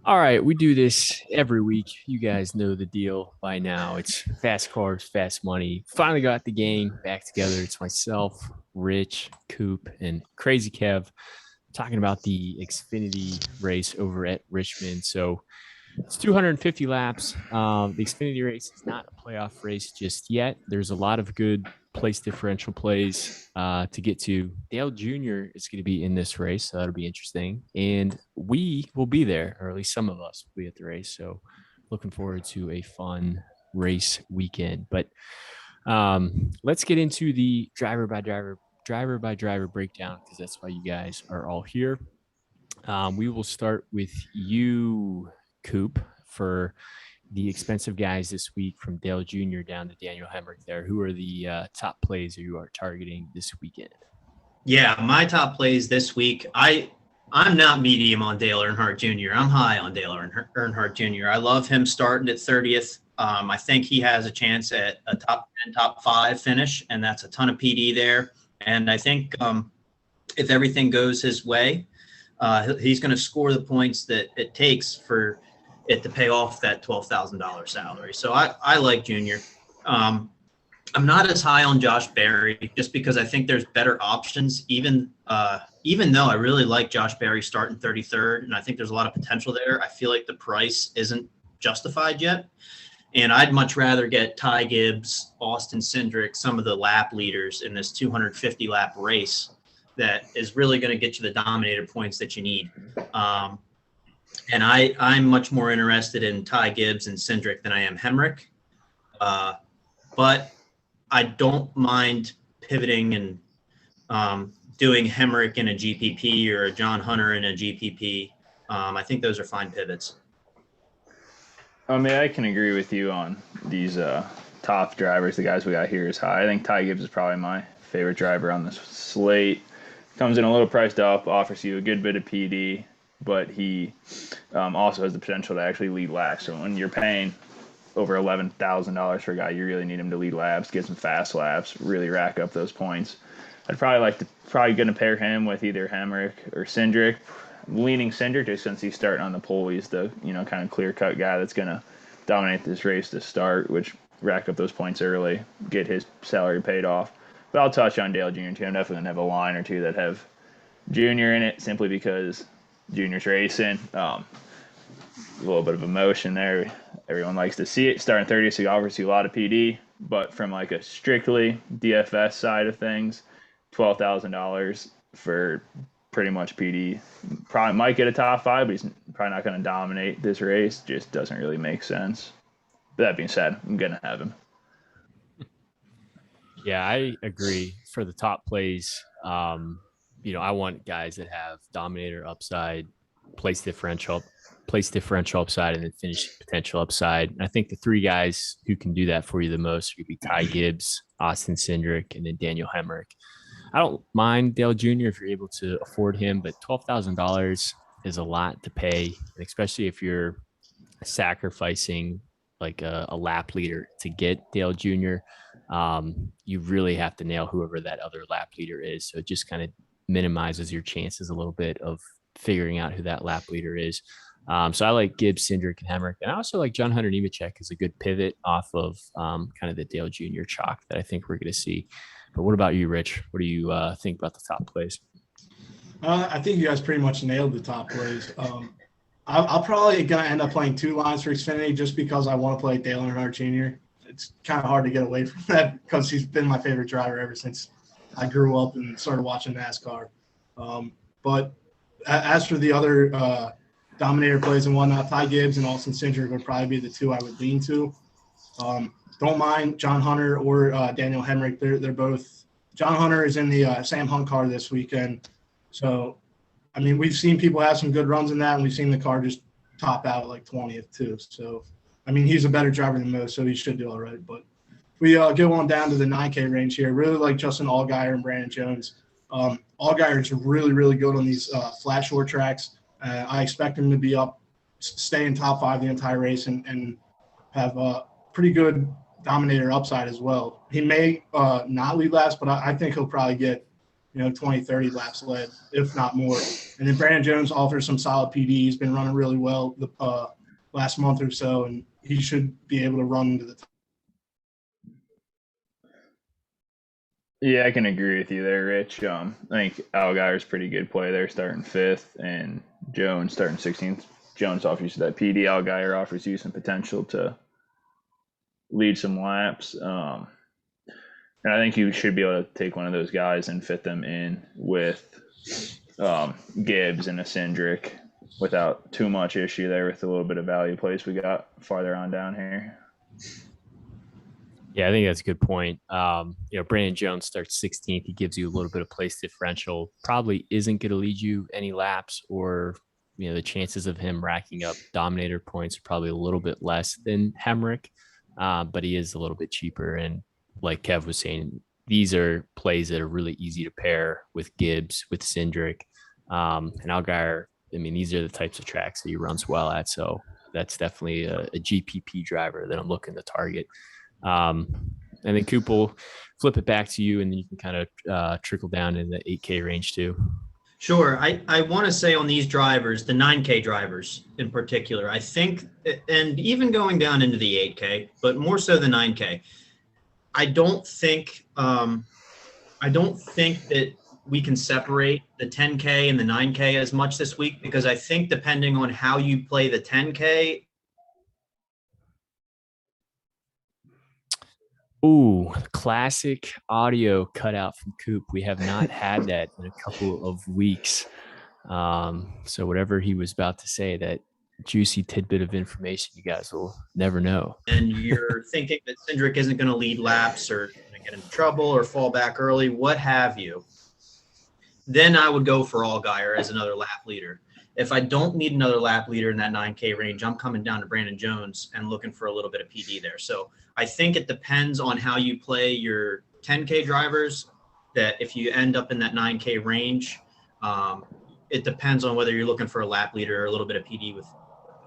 All right, we do this every week. You guys know the deal by now. It's fast cars, fast money. Finally got the gang back together. It's myself, Rich, Coop, and Crazy Kev talking about the Xfinity race over at Richmond. So it's 250 laps. The Xfinity race is not a playoff race just yet. There's a lot of good place differential plays to get to. Dale Jr. is going to be in this race, so that'll be interesting. And we will be there, or at least some of us will be at the race. So looking forward to a fun race weekend. But let's get into the driver by driver breakdown because that's why you guys are all here. We will start with you, Coop, for the expensive guys this week from Dale Jr. down to Daniel Hemrick there. Who are the top plays you are targeting this weekend? Yeah, my top plays this week. I'm not medium on Dale Earnhardt Jr. I'm high on Dale Earnhardt Jr. I love him starting at 30th. I think he has a chance at a top 10, top 5 finish, and that's a ton of PD there. And I think if everything goes his way, he's going to score the points that it takes for it to pay off that $12,000 salary. So I like Junior. I'm not as high on Josh Berry just because I think there's better options. Even though I really like Josh Berry starting 33rd, and I think there's a lot of potential there, I feel like the price isn't justified yet. And I'd much rather get Ty Gibbs, Austin Cindric, some of the lap leaders in this 250 lap race that is really going to get you the dominator points that you need. And I'm much more interested in Ty Gibbs and Cindric than I am Hemrick. But I don't mind pivoting and doing Hemrick in a GPP or a John Hunter in a GPP. I think those are fine pivots. I mean, I can agree with you on these top drivers. The guys we got here is high. I think Ty Gibbs is probably my favorite driver on this slate. Comes in a little priced up, offers you a good bit of PD, but he also has the potential to actually lead laps. So when you're paying over $11,000 for a guy, you really need him to lead laps, get some fast laps, really rack up those points. I'd probably going to pair him with either Hemrick or Cindric. Leaning Cindric just since he's starting on the pole. He's the kind of clear cut guy that's going to dominate this race to start, which rack up those points early, get his salary paid off. But I'll touch on Dale Jr. too. I'm definitely going to have a line or two that have Junior in it simply because Junior's racing. A little bit of emotion there. Everyone likes to see it. Starting 30, so he offers you a lot of PD. But from like a strictly DFS side of things, $12,000 for pretty much PD. Probably might get a top 5, but he's probably not going to dominate this race. Just doesn't really make sense. But that being said, I'm going to have him. Yeah, I agree. For the top plays, I want guys that have dominator upside, place differential upside, and then finish potential upside. And I think the three guys who can do that for you the most would be Ty Gibbs, Austin Cindric, and then Daniel Hemrick. I don't mind Dale Jr. if you're able to afford him, but $12,000 is a lot to pay, and especially if you're sacrificing like a lap leader to get Dale Jr. You really have to nail whoever that other lap leader is. So it just kind of minimizes your chances a little bit of figuring out who that lap leader is. So I like Gibbs, Cindric, and Hemrick. And I also like John Hunter Nemechek as a good pivot off of kind of the Dale Jr. chalk that I think we're going to see. But what about you, Rich? What do you think about the top plays? I think you guys pretty much nailed the top plays. I'll probably going to end up playing 2 lines for Xfinity just because I want to play Dale Earnhardt Jr. It's kind of hard to get away from that because he's been my favorite driver ever since I grew up and started watching NASCAR. But as for the other dominator plays and whatnot, Ty Gibbs and Austin Cindric would probably be the 2 I would lean to. Don't mind John Hunter or Daniel Hemrick. They're both – John Hunter is in the Sam Hunt car this weekend. So, I mean, we've seen people have some good runs in that, and we've seen the car just top out like 20th too. So, I mean, he's a better driver than most, so he should do all right. But we go on down to the 9K range here. Really like Justin Allgaier and Brandon Jones. Allgaier is really, really good on these flat short tracks. I expect him to be up, stay in top 5 the entire race, and have pretty good dominator upside as well. He may not lead last, but I think he'll probably get 20, 30 laps led, if not more. And then Brandon Jones offers some solid PD. He's been running really well the last month or so, and he should be able to run into the top. Yeah, I can agree with you there, Rich. I think Allgaier's pretty good play there, starting 5th, and Jones starting 16th. Jones offers you that PD. Allgaier offers you some potential to lead some laps. And I think you should be able to take one of those guys and fit them in with Gibbs and a Cindric without too much issue there with a little bit of value plays we got farther on down here. Yeah, I think that's a good point. Brandon Jones starts 16th. He gives you a little bit of place differential. Probably isn't going to lead you any laps, or the chances of him racking up dominator points are probably a little bit less than Hemrick, but he is a little bit cheaper. And like Kev was saying, these are plays that are really easy to pair with Gibbs, with Cindric, and Allgaier. These are the types of tracks that he runs well at. So that's definitely a GPP driver that I'm looking to target. And then Coop will flip it back to you, and then you can kind of trickle down in the 8K range too. Sure. I want to say on these drivers, the 9K drivers in particular, I think, and even going down into the 8K, but more so the 9K, I don't think that we can separate the 10K and the 9K as much this week, because I think depending on how you play the 10K. Ooh, classic audio cutout from Coop. We have not had that in a couple of weeks. So whatever he was about to say, that juicy tidbit of information, you guys will never know. And you're thinking that Cindric isn't going to lead laps or going to get into trouble or fall back early, what have you. Then I would go for Allgaier as another lap leader. If I don't need another lap leader in that 9K range, I'm coming down to Brandon Jones and looking for a little bit of PD there. So I think it depends on how you play your 10K drivers, that if you end up in that 9K range, it depends on whether you're looking for a lap leader or a little bit of PD with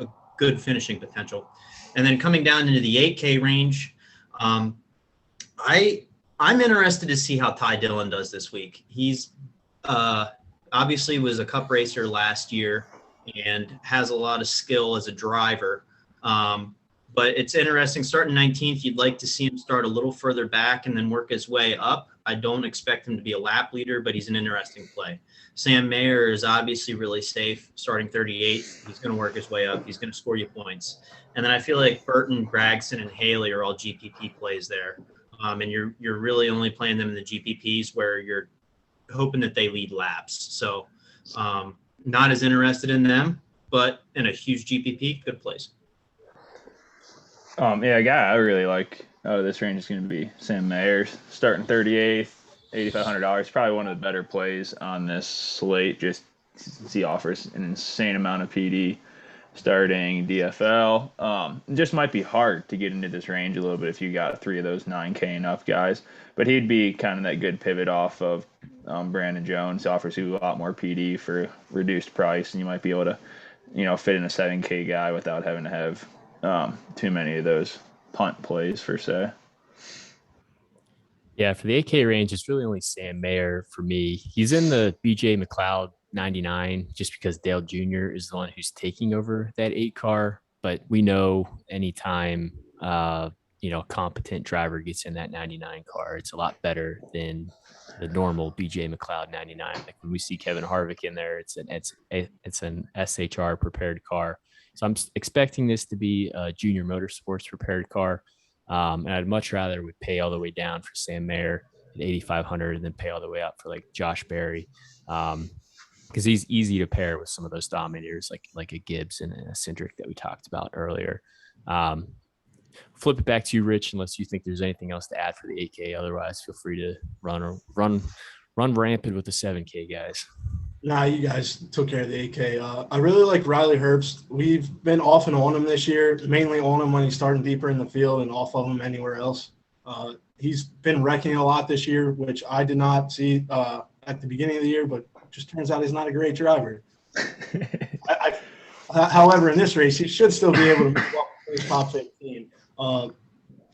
a good finishing potential. And then coming down into the 8K range, I'm interested to see how Ty Dillon does this week. He's obviously was a cup racer last year and has a lot of skill as a driver. But it's interesting, starting 19th, you'd like to see him start a little further back and then work his way up. I don't expect him to be a lap leader, but he's an interesting play. Sam Mayer is obviously really safe, starting 38th. He's going to work his way up. He's going to score you points. And then I feel like Burton, Bragson, and Haley are all GPP plays there. And you're really only playing them in the GPPs where you're hoping that they lead laps. So not as interested in them, but in a huge GPP, good plays. Yeah, a guy I really like this range is going to be Sam Mayer, starting 38th, $8,500. Probably one of the better plays on this slate. Just he offers an insane amount of PD starting DFL. Just might be hard to get into this range a little bit if you got 3 of those 9K enough guys. But he'd be kind of that good pivot off of Brandon Jones. He offers you a lot more PD for reduced price, and you might be able to, fit in a 7K guy without having to have too many of those punt plays per se. Yeah, for the 8K range, it's really only Sam Mayer for me. He's in the BJ McLeod 99 just because Dale Jr. is the one who's taking over that 8 car. But we know anytime competent driver gets in that 99 car, it's a lot better than the normal BJ McLeod 99. Like when we see Kevin Harvick in there, it's an SHR prepared car. So I'm expecting this to be a Junior Motorsports prepared car. And I'd much rather would pay all the way down for Sam Mayer at 8,500 and then pay all the way up for like Josh Berry. Because he's easy to pair with some of those dominators like a Gibbs and a Cindric that we talked about earlier. Flip it back to you, Rich, unless you think there's anything else to add for the 8K. Otherwise, feel free to run rampant with the 7K guys. Nah, you guys took care of the 8K. I really like Riley Herbst. We've been off and on him this year, mainly on him when he's starting deeper in the field and off of him anywhere else. He's been wrecking a lot this year, which I did not see at the beginning of the year, but just turns out he's not a great driver. However, in this race, he should still be able to move up to the top 15.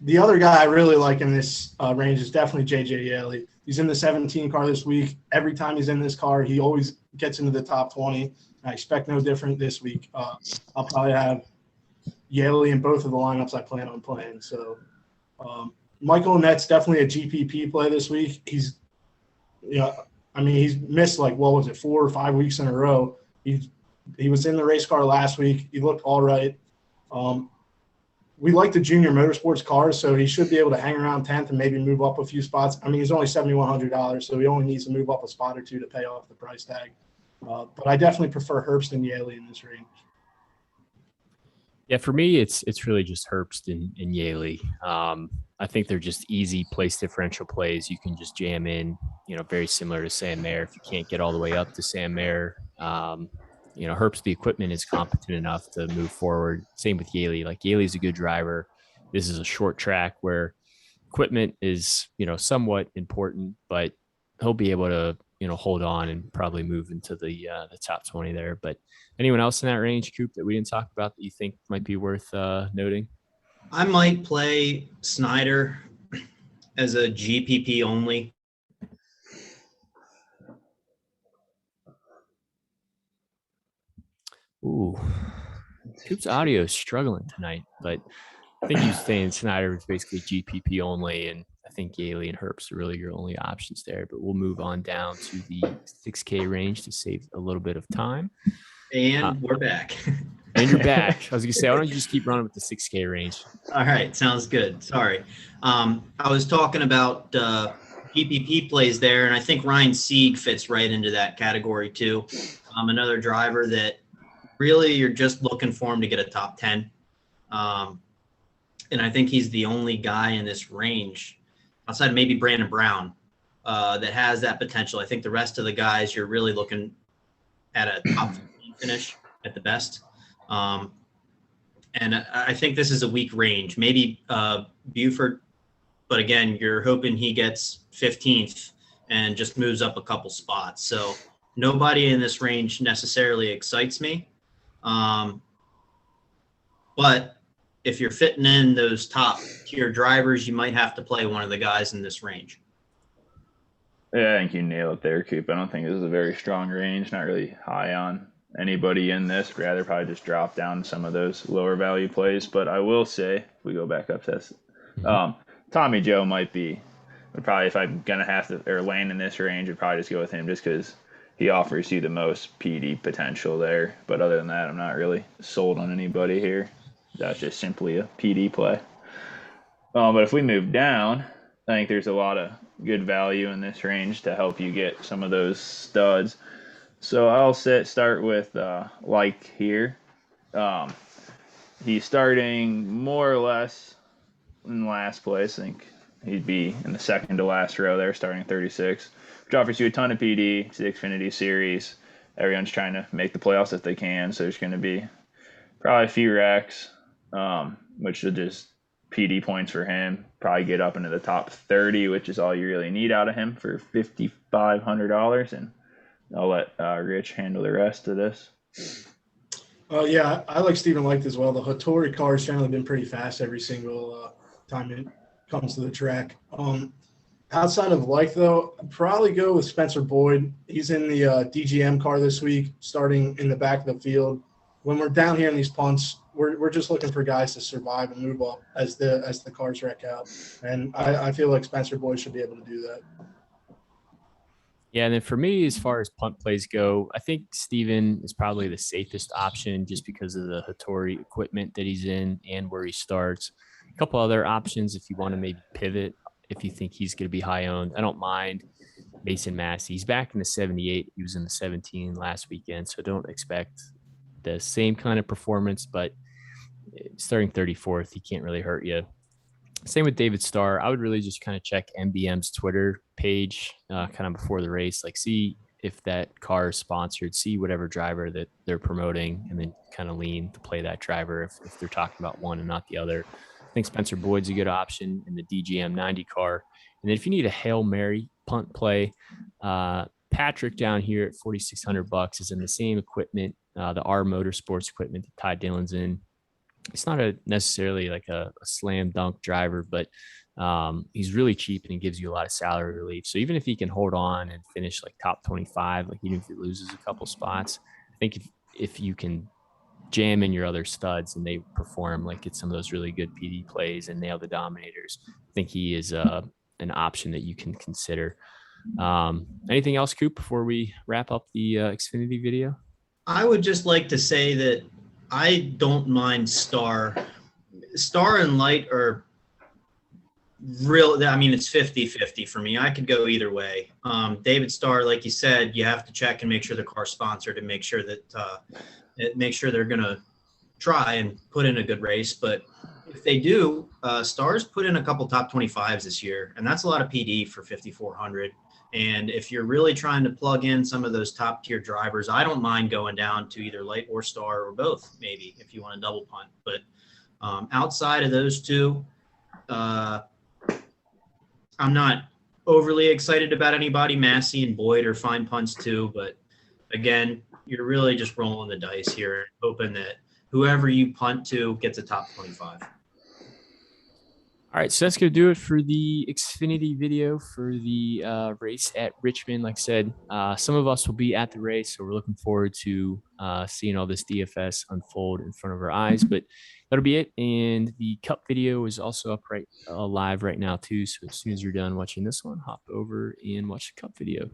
The other guy I really like in this range is definitely J.J. Yelly. He's in the 17 car this week. Every time he's in this car, he always gets into the top 20. I expect no different this week. I'll probably have Yelly in both of the lineups I plan on playing. So Michael Nett's definitely a GPP play this week. He's missed 4 or 5 weeks in a row. He was in the race car last week. He looked all right. We like the junior motorsports cars, so he should be able to hang around 10th and maybe move up a few spots. I mean, he's only $7,100, so he only needs to move up a spot or two to pay off the price tag. But I definitely prefer Herbst and Yelly in this range. Yeah, for me, it's really just Herbst and Yeley. I think they're just easy place differential plays. You can just jam in, very similar to Sam Mayer. If you can't get all the way up to Sam Mayer, Herbst, the equipment is competent enough to move forward. Same with Yeley. Yeley's a good driver. This is a short track where equipment is, somewhat important, but he'll be able to, hold on and probably move into the top 20 there. But anyone else in that range, Coop, that we didn't talk about that you think might be worth noting? I might play Snyder as a GPP only. Ooh, Coop's audio is struggling tonight, but I think he's saying Snyder is basically GPP only, and I think Yeley and Herbst are really your only options there. But we'll move on down to the 6K range to save a little bit of time. And we're back. And you're back. I was going to say, why don't you just keep running with the 6K range? All right. Sounds good. Sorry. I was talking about PPP plays there, and I think Ryan Sieg fits right into that category too. Another driver that really you're just looking for him to get a top 10. And I think he's the only guy in this range, outside of maybe Brandon Brown, that has that potential. I think the rest of the guys, you're really looking at a top 15 finish at the best. And I think this is a weak range. Maybe Buford, but again, you're hoping he gets 15th and just moves up a couple spots. So nobody in this range necessarily excites me. But if you're fitting in those top tier drivers, you might have to play one of the guys in this range. Yeah, I think you nail it there, Coop. I don't think this is a very strong range. Not really high on anybody in this. Rather probably just drop down some of those lower value plays. But I will say, if we go back up to this, Tommy Joe would probably, if I'm going to have to, or land in this range, would probably just go with him just because he offers you the most PD potential there. But other than that, I'm not really sold on anybody here. That's just simply a PD play. But if we move down, I think there's a lot of good value in this range to help you get some of those studs. So I'll start with here. He's starting more or less in last place. I think he'd be in the second to last row there, starting 36, which offers you a ton of PD. It's the Xfinity Series. Everyone's trying to make the playoffs if they can, so there's going to be probably a few racks, which will just PD points for him. Probably get up into the top 30, which is all you really need out of him for $5,500. And I'll let Rich handle the rest of this. Yeah, I like Stephen Licht as well. The Hattori car has generally been pretty fast every single time it comes to the track. Outside of Licht, though, I'd probably go with Spencer Boyd. He's in the DGM car this week, starting in the back of the field. When we're down here in these punts, we're just looking for guys to survive and move up as the cars wreck out. And I feel like Spencer Boyd should be able to do that. Yeah, and then for me, as far as punt plays go, I think Steven is probably the safest option just because of the Hattori equipment that he's in and where he starts. A couple other options if you want to maybe pivot, if you think he's going to be high owned. I don't mind Mason Massey. He's back in the 78. He was in the 17 last weekend, so don't expect the same kind of performance, but starting 34th, he can't really hurt you. Same with David Starr. I would really just kind of check MBM's Twitter page kind of before the race, see if that car is sponsored, see whatever driver that they're promoting, and then kind of lean to play that driver if they're talking about one and not the other. I think Spencer Boyd's a good option in the DGM 90 car. And then if you need a Hail Mary punt play, Patrick down here at $4,600 is in the same equipment, the R Motorsports equipment that Ty Dillon's in. It's not necessarily like a slam dunk driver, but He's really cheap and he gives you a lot of salary relief. So even if he can hold on and finish like top 25, like even if he loses a couple spots, I think if you can jam in your other studs and they perform, like get some of those really good PD plays and nail the dominators, I think he is an option that you can consider. Anything else, Coop, before we wrap up the Xfinity video? I would just like to say that I don't mind Star and Light are real. I mean, it's 50-50 for me. I could go either way. David Starr, like you said, you have to check and make sure the car's sponsored and make sure that they're going to try and put in a good race. But if they do, Star's put in a couple top 25s this year, and that's a lot of PD for 5,400. And if you're really trying to plug in some of those top tier drivers, I don't mind going down to either Light or Star or both, maybe if you want to double punt. But outside of those two, I'm not overly excited about anybody. Massey and Boyd are fine punts too, but again, you're really just rolling the dice here, hoping that whoever you punt to gets a top 25. All right, so that's going to do it for the Xfinity video for the race at Richmond. Like I said, some of us will be at the race, so we're looking forward to seeing all this DFS unfold in front of our eyes. But that'll be it. And the Cup video is also up live right now, too. So as soon as you're done watching this one, hop over and watch the Cup video.